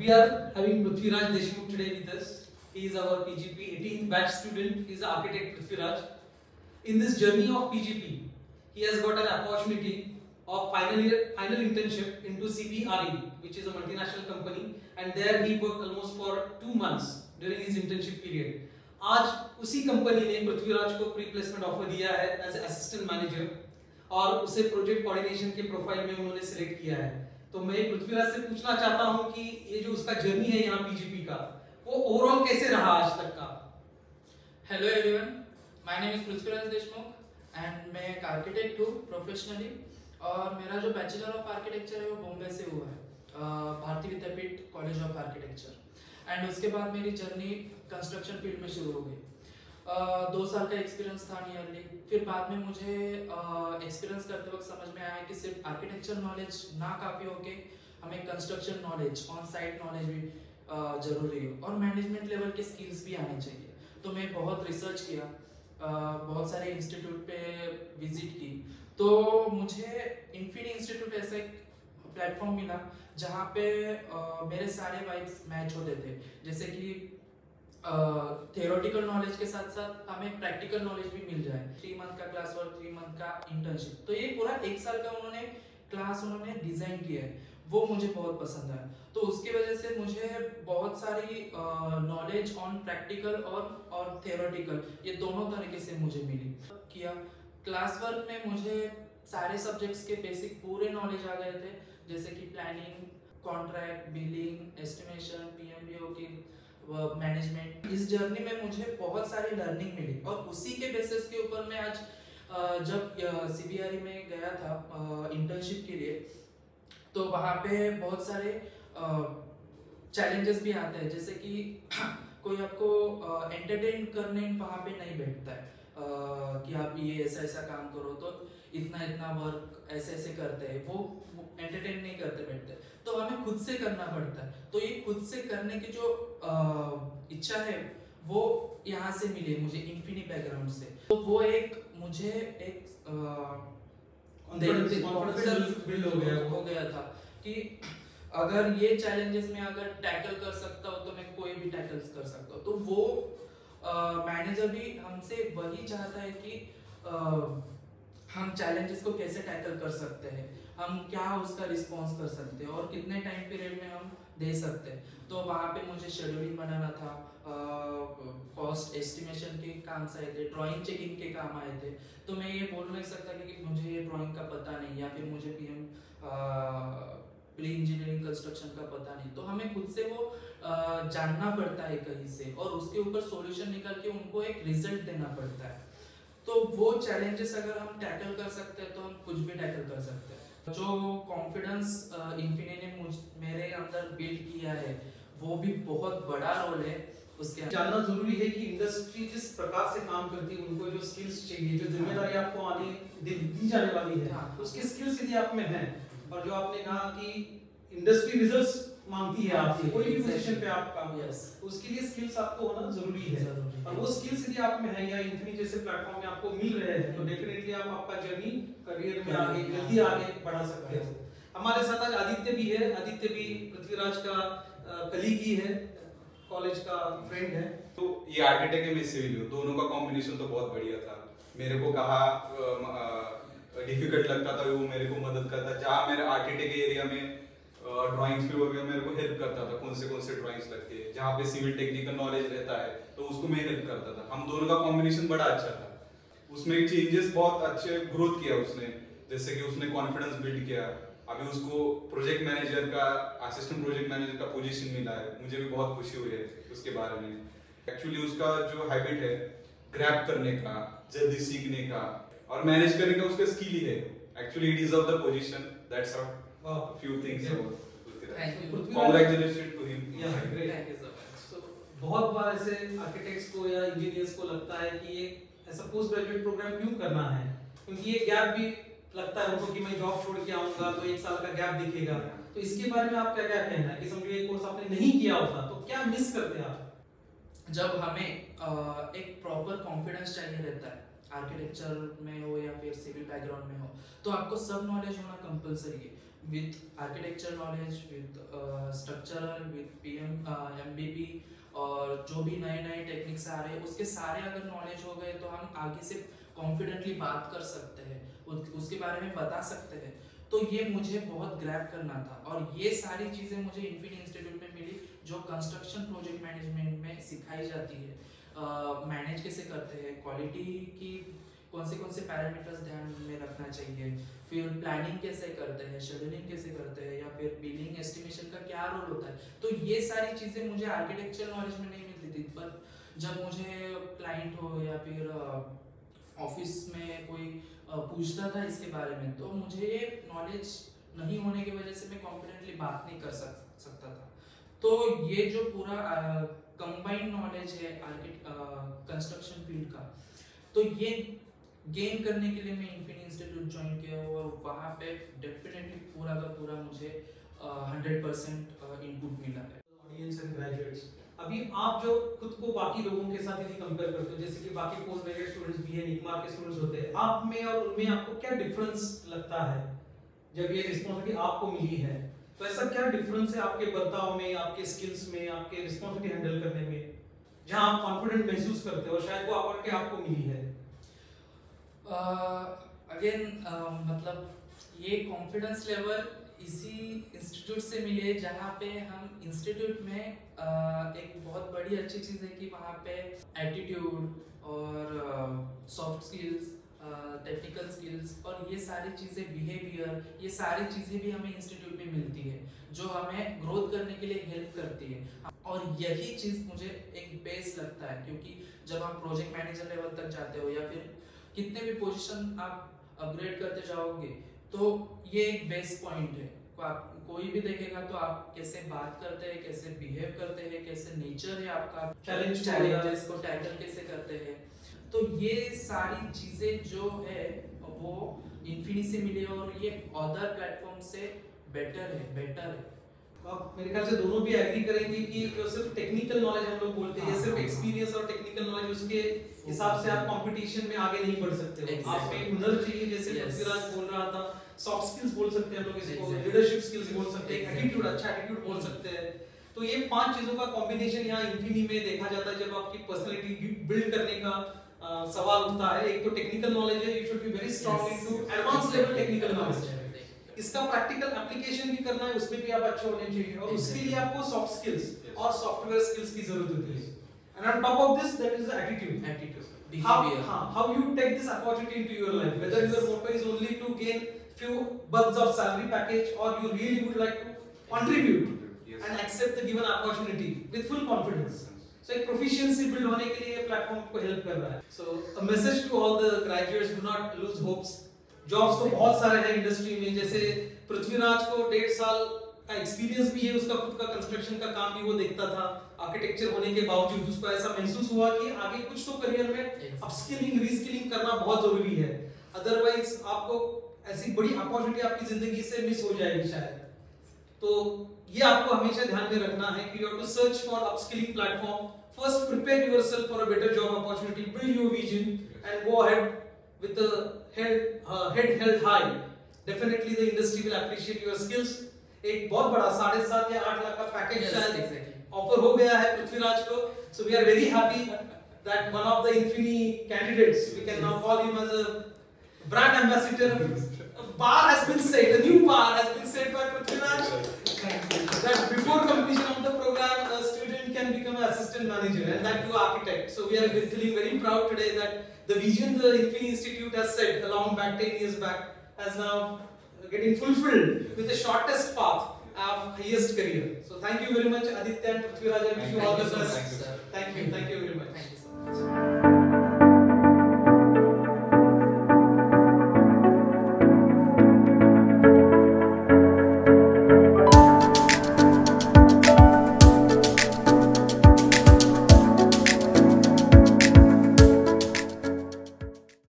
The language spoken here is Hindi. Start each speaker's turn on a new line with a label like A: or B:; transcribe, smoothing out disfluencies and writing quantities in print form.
A: We are having Prithviraj Deshmukh today with us. He is our PGP 18th batch student. He is the architect Prithviraj. In this journey of PGP, he has got an opportunity of final internship into CBRE, which is a multinational company, and there he worked almost for 2 months during his internship period. आज उसी कंपनी ने पृथ्वीराज को प्री प्लेसमेंट ऑफर दिया है एज असिस्टेंट मैनेजर और उसे प्रोजेक्ट कोऑर्डिनेशन के प्रोफाइल में उन्होंने सिलेक्ट किया है। तो मैं पृथ्वीराज से पूछना चाहता हूं कि ये जो उसका जर्नी है यहाँ पीजीपी का, वो ओवरऑल कैसे रहा आज तक का।
B: Hello everyone, my name is Prithviraj Deshmukh and मैं एक आर्किटेक्ट हूँ प्रोफेशनली, और मेरा जो बैचलर ऑफ आर्किटेक्चर है वो बॉम्बे से हुआ है, भारतीय विद्यापीठ कॉलेज ऑफ आर्किटेक्चर। एंड उसके बाद मेरी जर्नी कंस्ट्रक्शन फील्ड में शुरू हो गई। 2 साल का एक्सपीरियंस था नियरली। फिर बाद में मुझे एक्सपीरियंस करते वक्त समझ में आया कि सिर्फ आर्किटेक्चर नॉलेज ना काफ़ी हो के हमें construction knowledge, on site knowledge भी ज़रूरी है और मैनेजमेंट लेवल के स्किल्स भी आने चाहिए। तो मैं बहुत रिसर्च किया, बहुत सारे इंस्टीट्यूट पे विजिट की, तो मुझे इन्फिनी इंस्टीट्यूट ऐसा एक प्लेटफॉर्म मिला जहाँ पे मेरे सारे वाइब्स मैच होते थे। जैसे कि थियोरेटिकल नॉलेज के साथ साथ हमें प्रैक्टिकल नॉलेज भी मिल जाए। 3 मंथ का क्लास वर्क, 3 मंथ का इंटर्नशिप, तो ये पूरा 1 साल का उन्होंने क्लास डिजाइन किया है, वो मुझे बहुत पसंद आया। तो उसकी वजह से मुझे बहुत सारी नॉलेज ऑन प्रैक्टिकल और थियोरेटिकल, ये दोनों तरीके से मुझे मिली। किया क्लास वर्क में मुझे सारे सब्जेक्ट्स के बेसिक पूरे नॉलेज आ गए थे, जैसे कि प्लानिंग, कॉन्ट्रैक्ट, बिलिंग, एस्टिमेशन, पीएमबीओ की मैनेजमेंट। इस जर्नी में मुझे बहुत सारी लर्निंग मिली और उसी के बेसिस के ऊपर मैं आज जब सीबीआरई में गया था इंटर्नशिप के लिए, तो वहाँ पे बहुत सारे चैलेंजेस भी आते हैं। जैसे कि कोई आपको एंटरटेन करने वहाँ पे नहीं बैठता है कि आप ये ऐसा ऐसा काम करो, तो इतना वर्क ऐसे ऐसे करते हैं, वो एंटरटेन नहीं करते बैठते, तो हमें खुद से करना पड़ता है। तो ये खुद से करने की जो इच्छा है वो यहाँ से मिली मुझे इन्फिनी बैकग्राउंड से। तो वो मुझे एक कॉन्फिडेंस बिल्ड हो गया था कि अगर ये चैलेंजेस में अगर टैकल कर सकता हूँ तो मैं कोई भी टैकल कर सकता हूँ। तो वो मैनेजर भी हमसे वही चाहता है कि हम चैलेंजेस को कैसे टैकल कर सकते हैं, हम क्या उसका रिस्पॉन्स कर सकते हैं और कितने टाइम पीरियड में हम दे सकते हैं। तो वहाँ पे मुझे शेड्यूलिंग बनाना था, कॉस्ट एस्टिमेशन के काम से आए थे, ड्राइंग चेकिंग के काम आए थे। तो मैं ये बोल नहीं सकता कि मुझे ये ड्राइंग का पता नहीं, या फिर मुझे प्री इंजीनियरिंग कंस्ट्रक्शन का पता नहीं। तो हमें खुद से वो जानना पड़ता है कहीं से, और उसके ऊपर सॉल्यूशन निकाल के उनको एक रिजल्ट देना पड़ता है। तो वो चैलेंजेस अगर हम टैकल कर सकते हैं तो हम कुछ भी टैकल कर सकते हैं। जो कॉन्फिडेंस इन्फिनी ने मेरे अंदर बिल्ड किया है वो भी बहुत बड़ा रोल है उसके।
A: जानना जरूरी है कि इंडस्ट्री जिस प्रकार से काम करती है, उनको जो स्किल्स चाहिए, जो जिम्मेदारी आपको आने दी जाने वाली है, उसके स्किल्स यदि आप में हैं, और जो आपने कहा कि इंडस्ट्री रिजल्ट्स मांगती है आपसे, कोई भी पोजीशन पे आप काम करें, उसके लिए स्किल्स आपको होना जरूरी है। और वो स्किल्स यदि आप में है या इन्फिनी जैसे प्लेटफॉर्म में आपको मिल रहे हैं, तो डेफिनेटली आप आपका जर्नी करियर में आगे जल्दी आगे बढ़ा सकते हो। हमारे साथ आज आदित्य भी है। आदित्य भी पृथ्वीराज का कलीग ही है, कॉलेज का फ्रेंड है।
C: तो ये आर्किटेक्ट है, मैं सिविल हूँ, दोनों का कॉम्बिनेशन तो बहुत बढ़िया था। मेरे को कहा डिफिकल्ट लगता था वो मेरे को मदद करता, जहाँ मेरे आर्किटेक्ट एरिया में ड्राइंग्स पे वगैरह मेरे को हेल्प करता था, कौन से ड्राइंग्स लगती है, जहाँ पे सिविल टेक्निकल नॉलेज रहता है तो उसको मैं हेल्प करता था। हम दोनों का कॉम्बिनेशन बड़ा अच्छा था। उसमें चेंजेस बहुत अच्छे ग्रोथ किया उसने, जैसे कि उसने कॉन्फिडेंस बिल्ड किया। अभी उसको प्रोजेक्ट मैनेजर का, असिस्टेंट प्रोजेक्ट मैनेजर का पोजीशन मिला है, मुझे भी बहुत खुशी हुई है उसके बारे में। एक्चुअली उसका जो हैबिट है ग्रैब करने का, जल्दी सीखने का और मैनेज करने का, उसका स्किल ही है। Actually it is of the position, that's a few things about
B: Thank you.
C: Congratulations to him.
A: Yeah, great.
B: Thank you so much.
A: So, बहुत बार ऐसे आर्किटेक्ट्स को या इंजीनियर्स को लगता है कि ये ऐसा पोस्ट ग्रेजुएट प्रोग्राम क्यों करना है, क्योंकि ये गैप भी लगता है उनको कि मैं जॉब छोड़ के आऊंगा तो 1 साल का गैप दिखेगा। तो इसके बारे में आप क्या क्या कहना है कि समझो ये कोर्स आपने नहीं किया होता तो क्या मिस करते आप?
B: जब हमें एक प्रॉपर कॉन्फिडेंस चाहिए रहता है, आर्किटेक्चर में हो या फिर सिविल बैकग्राउंड में हो, तो आपको सब नॉलेज होना कंपलसरी है। with architecture knowledge, with structural, with PM, MBP और जो भी नए नए टेक्निक्स आ रहे हैं उसके सारे अगर नॉलेज हो गए तो हम आगे से कॉन्फिडेंटली बात कर सकते हैं, उसके बारे में बता सकते हैं। तो ये मुझे बहुत ग्रैब करना था और ये सारी चीज़ें मुझे इन्फिनी इंस्टीट्यूट में मिली जो कंस्ट्रक्शन प्रोजेक्ट मैनेजमेंट में सिखाई जाती है। मैनेज कैसे करते हैं, क्वालिटी की कौन से पैरामीटर्स ध्यान में रखना चाहिए, फिर प्लानिंग कैसे करते हैं, शेड्यूलिंग कैसे करते हैं, या फिर बिलिंग एस्टिमेशन का क्या रोल होता है। तो ये सारी चीज़ें मुझे आर्किटेक्चर नॉलेज में नहीं मिलती थी, पर जब मुझे क्लाइंट हो या फिर ऑफिस में कोई पूछता था इसके बारे में, तो मुझे ये नॉलेज नहीं होने की वजह से मैं कॉन्फिडेंटली बात नहीं कर सकता था। तो ये जो पूरा कंबाइंड नॉलेज है कंस्ट्रक्शन फील्ड का, तो ये गेन करने के लिए मैं इन्फिनी इंस्टीट्यूट ज्वाइन किया और वहाँ पे डेफिनेटली पूरा का पूरा मुझे 100% इनपुट मिला है।
A: ऑडियंस एंड ग्रेजुएट्स, अभी आप जो खुद को बाकी लोगों के साथ यदि कंपेयर करते हो, जैसे कि बाकी पोस्ट ग्रेजुएट स्टूडेंट्स भी हैं, निकमार के स्टूडेंट्स होते हैं, आप में और उनमें आपको क्या डिफरेंस लगता है जब ये रिस्पॉन्सिबिलिटी आपको मिली है? तो ऐसा क्या डिफरेंस है आपके बर्ताव में, आपके स्किल्स में, आपके रिस्पॉन्सिबिलिटी हैंडल करने में, जहां आप कॉन्फिडेंट महसूस करते हो शायद वो अपॉर्चुनिटी आपको मिली है?
B: अगेन मतलब ये कॉन्फिडेंस लेवल इसी इंस्टीट्यूट से मिली है जहाँ पे हम इंस्टीट्यूट में एक बहुत बड़ी अच्छी चीज़ है कि वहाँ पे एटीट्यूड और सॉफ्ट स्किल्स, टेक्निकल स्किल्स और ये सारी चीज़ें, बिहेवियर, ये सारी चीज़ें भी हमें इंस्टीट्यूट में मिलती है जो हमें ग्रोथ करने के लिए हेल्प करती है। और यही चीज़ मुझे एक बेस लगता है, क्योंकि जब आप प्रोजेक्ट मैनेजर लेवल तक जाते हो या फिर कितने भी पोजीशन आप अपग्रेड करते जाओगे, तो ये एक बेस पॉइंट है। आप कोई भी देखेगा तो आप कैसे बात करते हैं, कैसे बिहेव करते हैं, कैसे नेचर है आपका, चैलेंजेस को टैकल कैसे करते हैं। तो ये सारी चीजें जो है वो इन्फिनी से मिली और ये अदर प्लेटफॉर्म से बेटर है।
A: आप मेरे ख्याल से दोनों भी एग्री करेंगे कि जो सिर्फ टेक्निकल नॉलेज हम लोग बोलते हैं, सिर्फ एक्सपीरियंस और टेक्निकल नॉलेज, उसके हिसाब से आप कंपटीशन में आगे नहीं बढ़ सकते हो। आप में हुनर चाहिए, जैसे पृथ्वीराज बोल रहा था, सॉफ्ट स्किल्स बोल सकते हैं हम लोग इसको, लीडरशिप स्किल्स बोल सकते हैं, एटीट्यूड, अच्छा एटीट्यूड बोल सकते हैं। तो ये 5 चीजों का कॉम्बिनेशन यहाँ इन्फिनी में देखा जाता है जब आपकी पर्सनालिटी बिल्ड करने का सवाल उठता है। एक तो टेक्निकल नॉलेज है, you should be very strong into advance level technical knowledge. इसका प्रैक्टिकल एप्लीकेशन भी करना है, उसमें भी आप अच्छे होने चाहिए और उसके लिए आपको सॉफ्ट स्किल्स और सॉफ्टवेयर स्किल्स की जरूरत होती है। And on top of this that is the attitude, how you take this opportunity into your life, whether your motto is only to gain few bucks of salary package or you really would like to contribute and accept the given opportunity with full confidence. So एक proficiency build होने के लिए ये प्लेटफॉर्म को हेल्प कर रहा है। So a message to all the graduates, do not lose hopes. Jobs तो बहुत सारे हैं इंडस्ट्री में, जैसे पृथ्वीराज को 1.5 साल का एक्सपीरियंस भी है, उसका खुद का कंस्ट्रक्शन का काम भी वो देखता था। आर्किटेक्चर होने के बावजूद उसको ऐसा महसूस हुआ कि आगे कुछ तो करियर में अपस्किलिंग, रीस्किलिंग करना बहुत जरूरी है, अदरवाइज आपको ऐसी बड़ी अपॉर्चुनिटी आपकी जिंदगी से मिस हो जाएगी शायद। तो ये आपको हमेशा ध्यान में रखना है कि you have to search for upskilling platform, first prepare yourself for a better job opportunity, build your vision and go ahead with the head held high. Definitely the industry will appreciate your skills. एक बहुत बड़ा 7.5 या 8 लाख का पैकेज शायद ऑफर हो गया है पृथ्वीराज को, so we are very happy that one of the Infini candidates, we can now call him as a brand ambassador. A bar has been set, a new bar has been set by Prithviraj, that before completion of the program a student can become an assistant manager, and that too architect. So we are feeling very proud today that the vision the Infini Institute has set along back 10 years back has now getting fulfilled with the shortest path of highest career. So thank you very much Aditya and Prithviraj, and wish you all the best. Thank you very much.
B: Thank you so much.